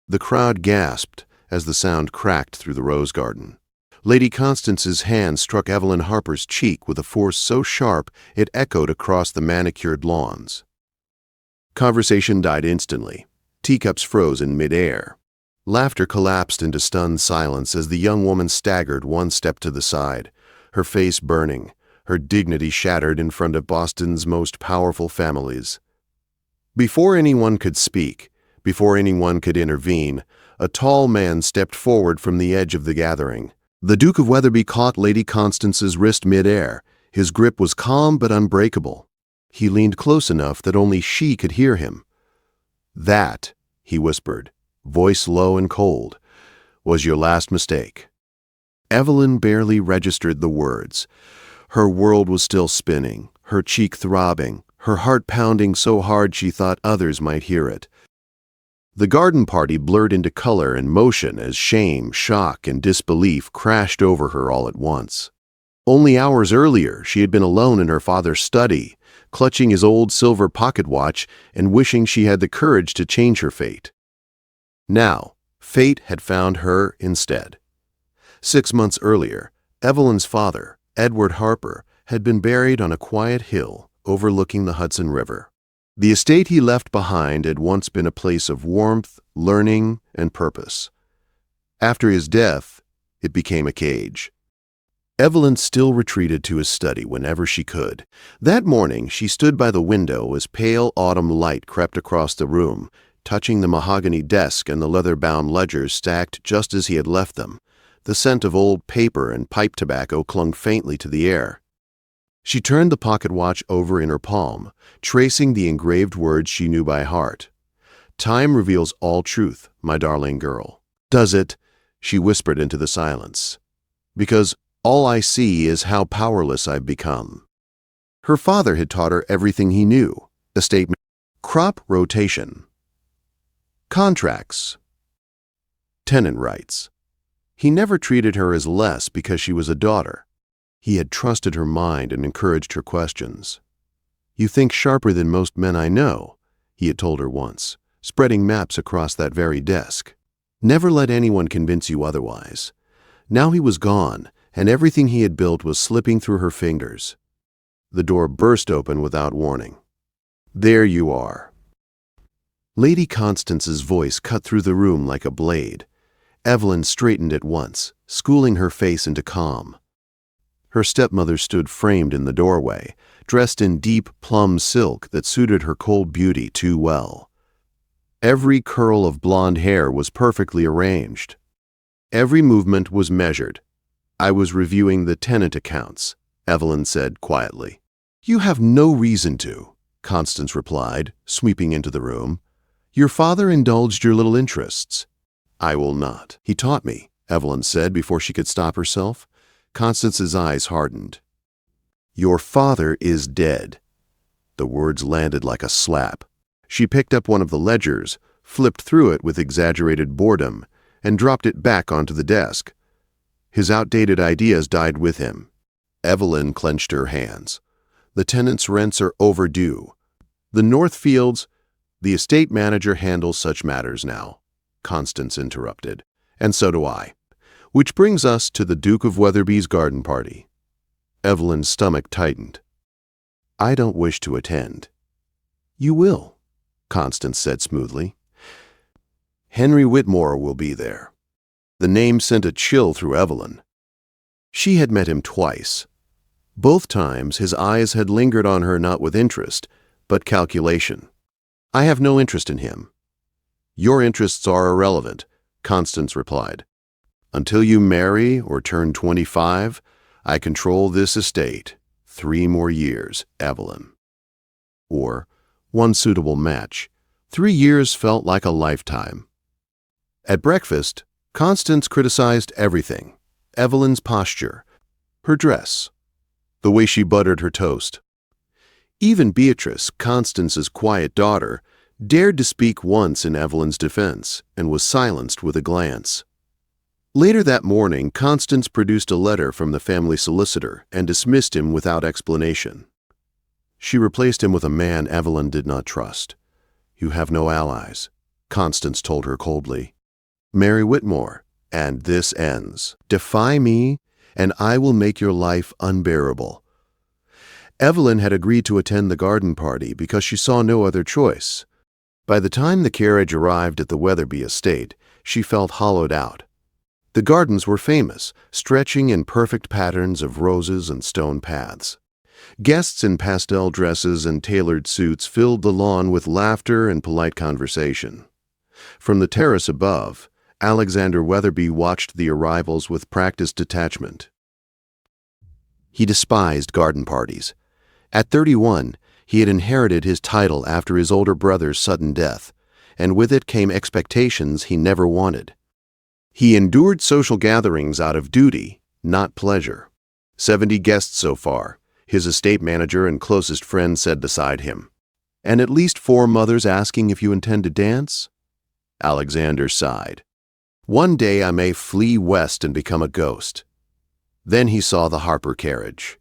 The crowd gasped as the sound cracked through the rose garden. Lady Constance's hand struck Evelyn Harper's cheek with a force so sharp it echoed across the manicured lawns. Conversation died instantly. Teacups froze in mid-air. Laughter collapsed into stunned silence as the young woman staggered one step to the side, her face burning, her dignity shattered in front of Boston's most powerful families. Before anyone could speak, before anyone could intervene, a tall man stepped forward from the edge of the gathering. The Duke of Weatherby caught Lady Constance's wrist mid-air. His grip was calm but unbreakable. He leaned close enough that only she could hear him. "That," he whispered, voice low and cold, "was your last mistake." Evelyn barely registered the words. Her world was still spinning, her cheek throbbing, her heart pounding so hard she thought others might hear it. The garden party blurred into color and motion as shame, shock, and disbelief crashed over her all at once. Only hours earlier, she had been alone in her father's study, clutching his old silver pocket watch and wishing she had the courage to change her fate. Now, fate had found her instead. 6 months earlier, Evelyn's father, Edward Harper, had been buried on a quiet hill overlooking the Hudson River. The estate he left behind had once been a place of warmth, learning, and purpose. After his death, it became a cage. Evelyn still retreated to his study whenever she could. That morning, she stood by the window as pale autumn light crept across the room, touching the mahogany desk and the leather-bound ledgers stacked just as he had left them. The scent of old paper and pipe tobacco clung faintly to the air. She turned the pocket watch over in her palm, tracing the engraved words she knew by heart. "Time reveals all truth, my darling girl." "Does it?" she whispered into the silence. "Because all I see is how powerless I've become." Her father had taught her everything he knew: estate, crop rotation, contracts, tenant rights. He never treated her as less because she was a daughter. He had trusted her mind and encouraged her questions. "You think sharper than most men I know," he had told her once, spreading maps across that very desk. "Never let anyone convince you otherwise." Now he was gone, and everything he had built was slipping through her fingers. The door burst open without warning. "There you are." Lady Constance's voice cut through the room like a blade. Evelyn straightened at once, schooling her face into calm. Her stepmother stood framed in the doorway, dressed in deep plum silk that suited her cold beauty too well. Every curl of blonde hair was perfectly arranged. Every movement was measured. "I was reviewing the tenant accounts," Evelyn said quietly. "You have no reason to," Constance replied, sweeping into the room. "Your father indulged your little interests." "I will not. He taught me," Evelyn said before she could stop herself. Constance's eyes hardened. "Your father is dead." The words landed like a slap. She picked up one of the ledgers, flipped through it with exaggerated boredom, and dropped it back onto the desk. His outdated ideas died with him. Evelyn clenched her hands. "The tenants' rents are overdue. The Northfields, the estate manager handles such matters now," Constance interrupted. "And so do I. Which brings us to the Duke of Weatherby's garden party." Evelyn's stomach tightened. "I don't wish to attend." "You will," Constance said smoothly. "Henry Whitmore will be there." The name sent a chill through Evelyn. She had met him twice. Both times his eyes had lingered on her not with interest, but calculation. "I have no interest in him." "Your interests are irrelevant," Constance replied. "Until you marry or turn 25, I control this estate. 3 more years, Evelyn." Or, one suitable match. 3 years felt like a lifetime. At breakfast, Constance criticized everything: Evelyn's posture, her dress, the way she buttered her toast. Even Beatrice, Constance's quiet daughter, dared to speak once in Evelyn's defense and was silenced with a glance. Later that morning, Constance produced a letter from the family solicitor and dismissed him without explanation. She replaced him with a man Evelyn did not trust. "You have no allies," Constance told her coldly. marry Whitmore, and this ends. Defy me, and I will make your life unbearable." Evelyn had agreed to attend the garden party because she saw no other choice. By the time the carriage arrived at the Weatherby estate, she felt hollowed out. The gardens were famous, stretching in perfect patterns of roses and stone paths. Guests in pastel dresses and tailored suits filled the lawn with laughter and polite conversation. From the terrace above, Alexander Weatherby watched the arrivals with practiced detachment. He despised garden parties. At 31, he had inherited his title after his older brother's sudden death, and with it came expectations he never wanted. He endured social gatherings out of duty, not pleasure. 70 guests so far, his estate manager and closest friend said beside him. "And at least 4 mothers asking if you intend to dance?" Alexander sighed. "One day I may flee west and become a ghost." Then he saw the Harper carriage.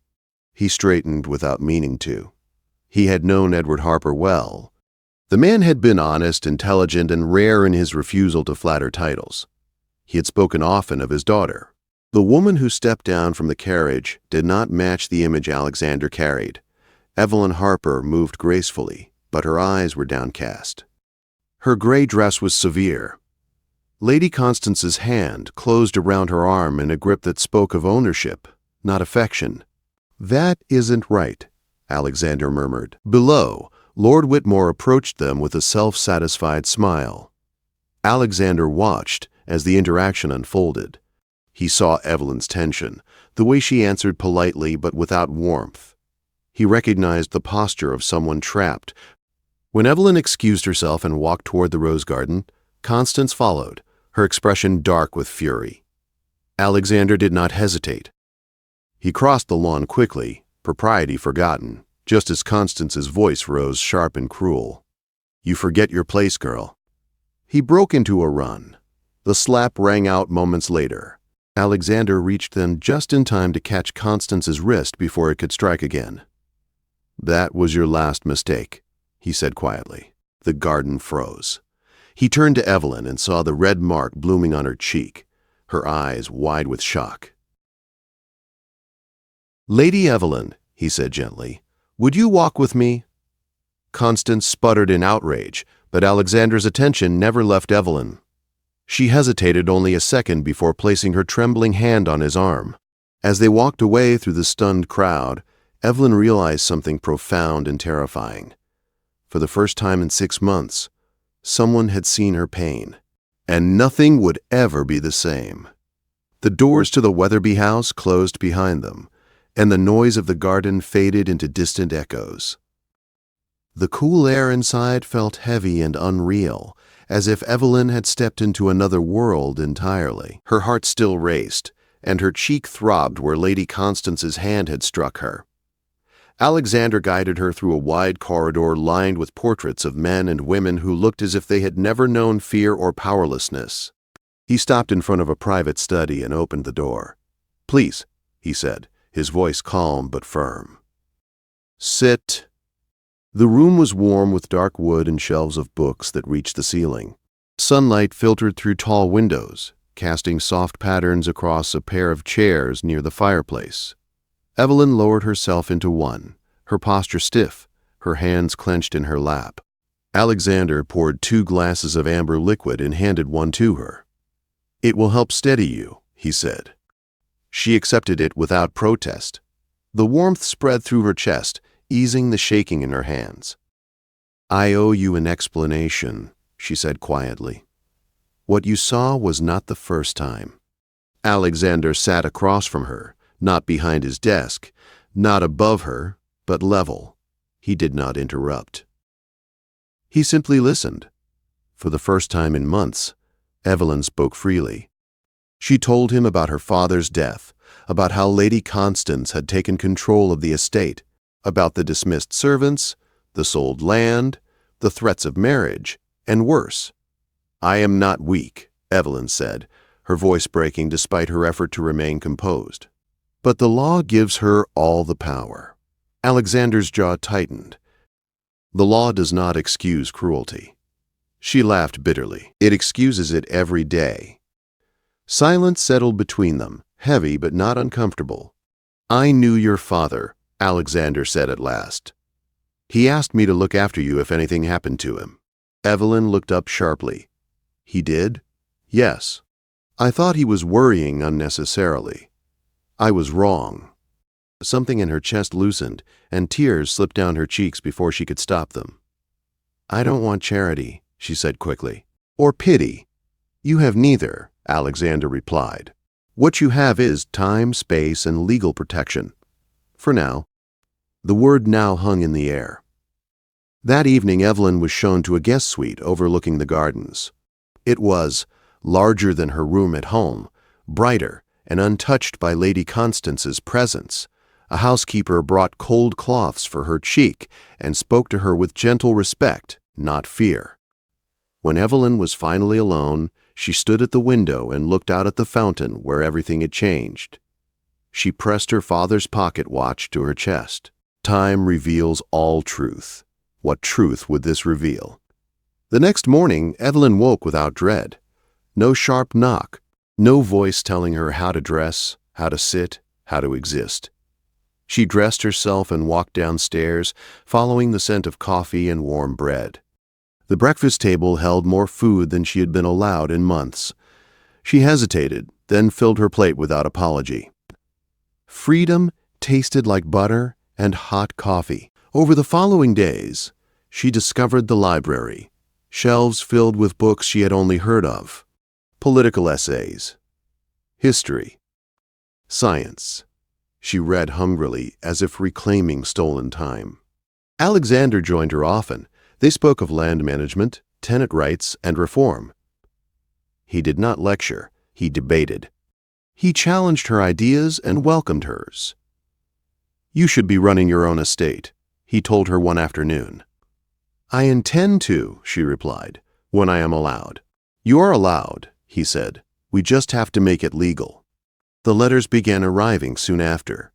He straightened without meaning to. He had known Edward Harper well. The man had been honest, intelligent, and rare in his refusal to flatter titles. He had spoken often of his daughter. The woman who stepped down from the carriage did not match the image Alexander carried. Evelyn Harper moved gracefully, but her eyes were downcast. Her gray dress was severe. Lady Constance's hand closed around her arm in a grip that spoke of ownership, not affection. "That isn't right," Alexander murmured. Below, Lord Whitmore approached them with a self-satisfied smile. Alexander watched as the interaction unfolded. He saw Evelyn's tension, the way she answered politely but without warmth. He recognized the posture of someone trapped. When Evelyn excused herself and walked toward the rose garden, Constance followed, her expression dark with fury. Alexander did not hesitate. He crossed the lawn quickly, propriety forgotten, just as Constance's voice rose sharp and cruel. "You forget your place, girl." He broke into a run. The slap rang out moments later. Alexander reached them just in time to catch Constance's wrist before it could strike again. "That was your last mistake," he said quietly. The garden froze. He turned to Evelyn and saw the red mark blooming on her cheek, her eyes wide with shock. "Lady Evelyn," he said gently, "would you walk with me?" Constance sputtered in outrage, but Alexander's attention never left Evelyn. She hesitated only a second before placing her trembling hand on his arm. As they walked away through the stunned crowd, Evelyn realized something profound and terrifying. For the first time in 6 months, someone had seen her pain, and nothing would ever be the same. The doors to the Weatherby house closed behind them, and the noise of the garden faded into distant echoes. The cool air inside felt heavy and unreal, as if Evelyn had stepped into another world entirely. Her heart still raced, and her cheek throbbed where Lady Constance's hand had struck her. Alexander guided her through a wide corridor lined with portraits of men and women who looked as if they had never known fear or powerlessness. He stopped in front of a private study and opened the door. "Please," he said, his voice calm but firm. "Sit." The room was warm with dark wood and shelves of books that reached the ceiling. Sunlight filtered through tall windows, casting soft patterns across a pair of chairs near the fireplace. Evelyn lowered herself into one, her posture stiff, her hands clenched in her lap. Alexander poured 2 glasses of amber liquid and handed one to her. "It will help steady you," he said. She accepted it without protest. The warmth spread through her chest, easing the shaking in her hands. "I owe you an explanation," she said quietly. "What you saw was not the first time." Alexander sat across from her, not behind his desk, not above her, but level. He did not interrupt. He simply listened. For the first time in months, Evelyn spoke freely. She told him about her father's death, about how Lady Constance had taken control of the estate, about the dismissed servants, the sold land, the threats of marriage, and worse. "I am not weak," Evelyn said, her voice breaking despite her effort to remain composed. "But the law gives her all the power." Alexander's jaw tightened. The law does not excuse cruelty. She laughed bitterly. It excuses it every day. Silence settled between them, heavy but not uncomfortable. I knew your father, Alexander said at last. He asked me to look after you if anything happened to him. Evelyn looked up sharply. He did? Yes. I thought he was worrying unnecessarily. I was wrong. Something in her chest loosened, and tears slipped down her cheeks before she could stop them. I don't want charity, she said quickly. Or pity. You have neither, Alexander replied. What you have is time, space, and legal protection. For now. The word now hung in the air. That evening, Evelyn was shown to a guest suite overlooking the gardens. It was larger than her room at home, brighter, and untouched by Lady Constance's presence. A housekeeper brought cold cloths for her cheek and spoke to her with gentle respect, not fear. When Evelyn was finally alone, she stood at the window and looked out at the fountain where everything had changed. She pressed her father's pocket watch to her chest. Time reveals all truth. What truth would this reveal? The next morning, Evelyn woke without dread. No sharp knock, no voice telling her how to dress, how to sit, how to exist. She dressed herself and walked downstairs, following the scent of coffee and warm bread. The breakfast table held more food than she had been allowed in months. She hesitated, then filled her plate without apology. Freedom tasted like butter and hot coffee. Over the following days, she discovered the library, shelves filled with books she had only heard of. Political essays, history, science. She read hungrily, as if reclaiming stolen time. Alexander joined her often. They spoke of land management, tenant rights, and reform. He did not lecture, he debated. He challenged her ideas and welcomed hers. You should be running your own estate, he told her one afternoon. I intend to, she replied, when I am allowed. You are allowed, he said. We just have to make it legal. The letters began arriving soon after.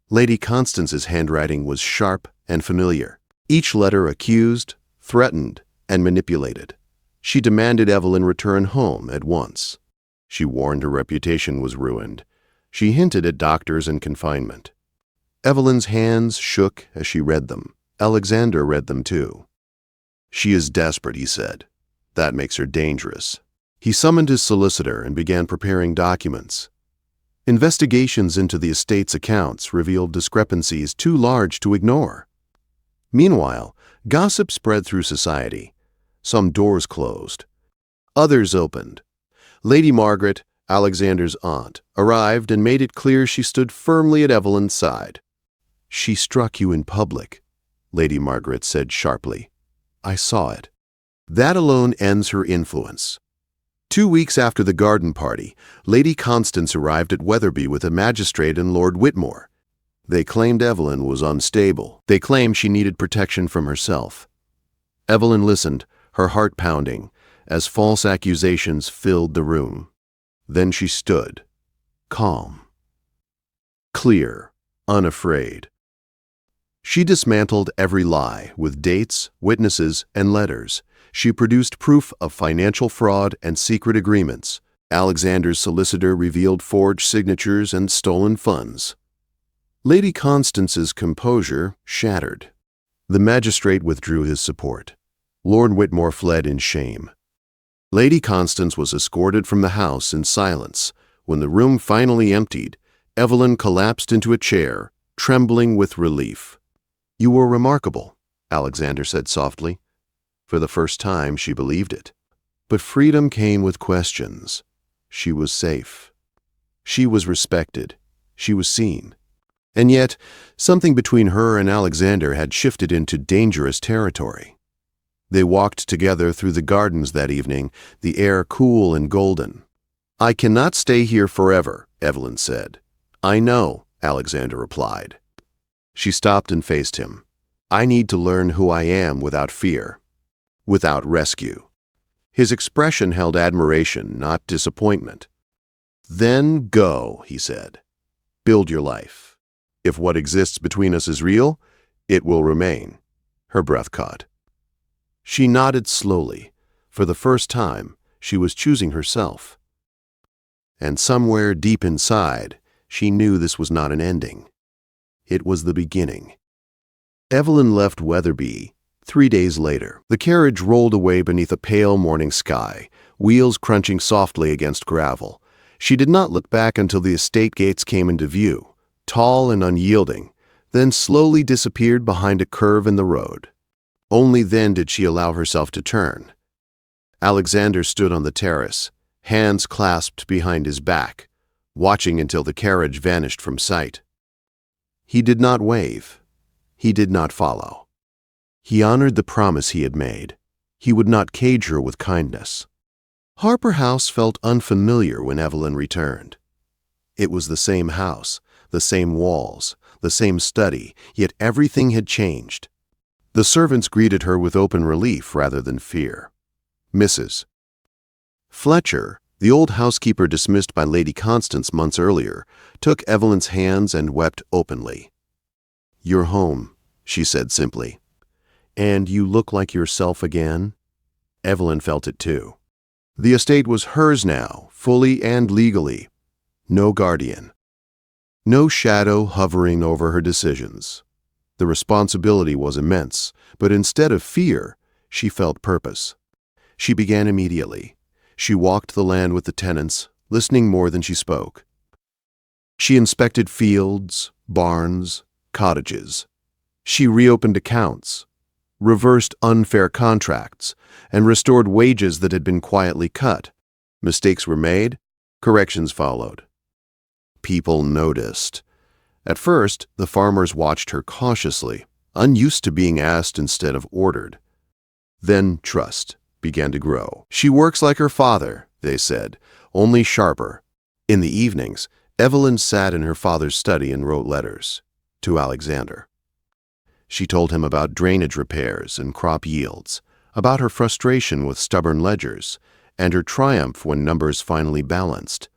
Lady Constance's handwriting was sharp and familiar. Each letter accused, threatened, and manipulated. She demanded Evelyn return home at once. She warned her reputation was ruined. She hinted at doctors and confinement. Evelyn's hands shook as she read them. Alexander read them too. She is desperate, he said. That makes her dangerous. He summoned his solicitor and began preparing documents. Investigations into the estate's accounts revealed discrepancies too large to ignore. Meanwhile, gossip spread through society. Some doors closed. Others opened. Lady Margaret, Alexander's aunt, arrived and made it clear she stood firmly at Evelyn's side. She struck you in public, Lady Margaret said sharply. I saw it. That alone ends her influence. 2 weeks after the garden party, Lady Constance arrived at Wetherby with a magistrate and Lord Whitmore. They claimed Evelyn was unstable. They claimed she needed protection from herself. Evelyn listened, her heart pounding, as false accusations filled the room. Then she stood, calm, clear, unafraid. She dismantled every lie with dates, witnesses, and letters. She produced proof of financial fraud and secret agreements. Alexander's solicitor revealed forged signatures and stolen funds. Lady Constance's composure shattered. The magistrate withdrew his support. Lord Whitmore fled in shame. Lady Constance was escorted from the house in silence. When the room finally emptied, Evelyn collapsed into a chair, trembling with relief. You were remarkable, Alexander said softly. For the first time, she believed it. But freedom came with questions. She was safe. She was respected. She was seen. And yet, something between her and Alexander had shifted into dangerous territory. They walked together through the gardens that evening, the air cool and golden. I cannot stay here forever, Evelyn said. I know, Alexander replied. She stopped and faced him. I need to learn who I am without fear, without rescue. His expression held admiration, not disappointment. Then go, he said. Build your life. If what exists between us is real, it will remain. Her breath caught. She nodded slowly. For the first time, she was choosing herself. And somewhere deep inside, she knew this was not an ending. It was the beginning. Evelyn left Wetherby 3 days later. The carriage rolled away beneath a pale morning sky, wheels crunching softly against gravel. She did not look back until the estate gates came into view, tall and unyielding, then slowly disappeared behind a curve in the road. Only then did she allow herself to turn. Alexander stood on the terrace, hands clasped behind his back, watching until the carriage vanished from sight. He did not wave. He did not follow. He honored the promise he had made. He would not cage her with kindness. Harper House felt unfamiliar when Evelyn returned. It was the same house, the same walls, the same study, yet everything had changed. The servants greeted her with open relief rather than fear. Mrs. Fletcher, the old housekeeper dismissed by Lady Constance months earlier, took Evelyn's hands and wept openly. "You're home," she said simply. "And you look like yourself again." Evelyn felt it too. The estate was hers now, fully and legally. No guardian. No shadow hovering over her decisions. The responsibility was immense, but instead of fear, she felt purpose. She began immediately. She walked the land with the tenants, listening more than she spoke. She inspected fields, barns, cottages. She reopened accounts, reversed unfair contracts, and restored wages that had been quietly cut. Mistakes were made, corrections followed. People noticed. At first, the farmers watched her cautiously, unused to being asked instead of ordered. Then trust began to grow. "She works like her father," they said, "only sharper." In the evenings, Evelyn sat in her father's study and wrote letters to Alexander. She told him about drainage repairs and crop yields, about her frustration with stubborn ledgers, and her triumph when numbers finally balanced.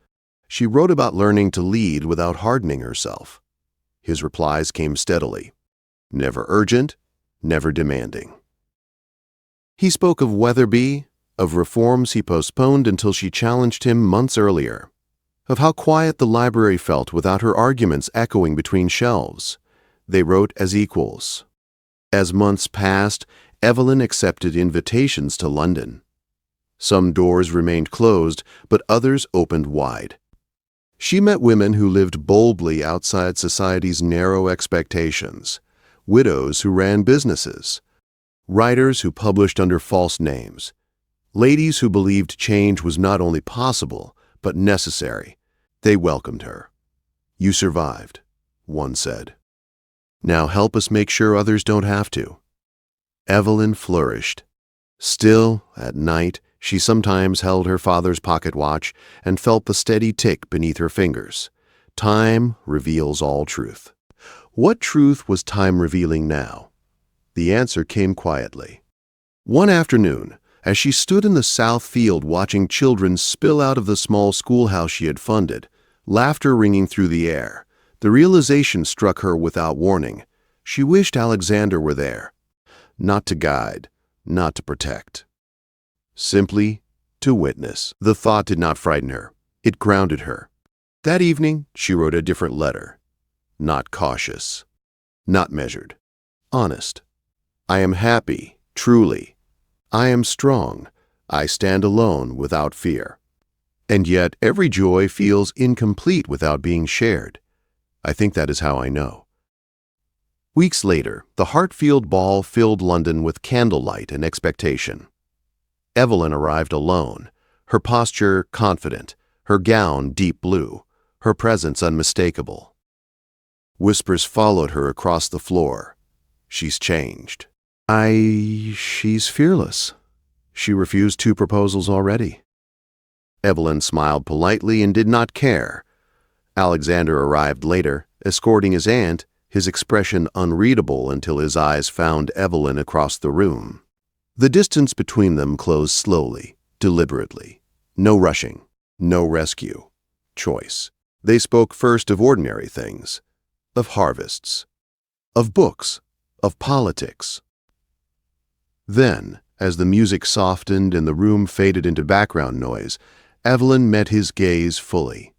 She wrote about learning to lead without hardening herself. His replies came steadily, never urgent, never demanding. He spoke of Wetherby, of reforms he postponed until she challenged him months earlier, of how quiet the library felt without her arguments echoing between shelves. They wrote as equals. As months passed, Evelyn accepted invitations to London. Some doors remained closed, but others opened wide. She met women who lived boldly outside society's narrow expectations, widows who ran businesses, writers who published under false names, ladies who believed change was not only possible, but necessary. They welcomed her. "You survived," one said. "Now help us make sure others don't have to." Evelyn flourished. Still, at night, she sometimes held her father's pocket watch and felt the steady tick beneath her fingers. Time reveals all truth. What truth was time revealing now? The answer came quietly. One afternoon, as she stood in the south field watching children spill out of the small schoolhouse she had funded, laughter ringing through the air, the realization struck her without warning. She wished Alexander were there. Not to guide, not to protect. Simply to witness. The thought did not frighten her. It grounded her. That evening, she wrote a different letter. Not cautious. Not measured. Honest. "I am happy, truly. I am strong. I stand alone without fear. And yet every joy feels incomplete without being shared. I think that is how I know." Weeks later, the Hartfield ball filled London with candlelight and expectation. Evelyn arrived alone, her posture confident, her gown deep blue, her presence unmistakable. Whispers followed her across the floor. "She's changed." She's fearless. She refused 2 proposals already." Evelyn smiled politely and did not care. Alexander arrived later, escorting his aunt, his expression unreadable until his eyes found Evelyn across the room. The distance between them closed slowly, deliberately. No rushing, no rescue. Choice. They spoke first of ordinary things, of harvests, of books, of politics. Then, As the music softened and the room faded into background noise, Evelyn met his gaze fully.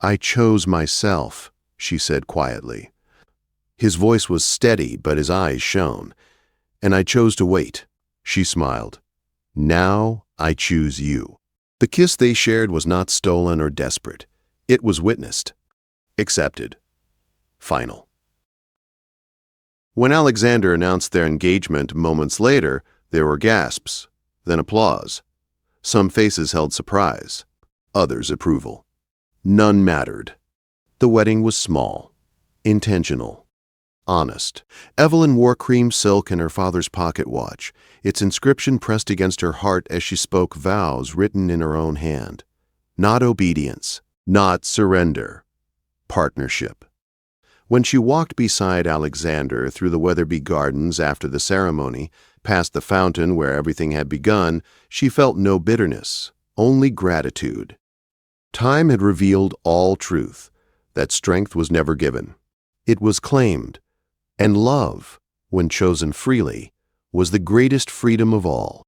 "I chose myself," she said quietly. His voice was steady, but his eyes shone. "And I chose to wait." She smiled. "Now I choose you." The kiss they shared was not stolen or desperate. It was witnessed, accepted, final. When Alexander announced their engagement moments later, there were gasps, then applause. Some faces held surprise, others approval. None mattered. The wedding was small, intentional, honest. Evelyn wore cream silk and her father's pocket watch, its inscription pressed against her heart as she spoke vows written in her own hand. Not obedience, not surrender, partnership. When she walked beside Alexander through the Weatherby Gardens after the ceremony, past the fountain where everything had begun, she felt no bitterness, only gratitude. Time had revealed all truth, that strength was never given. It was claimed, and love, when chosen freely, was the greatest freedom of all.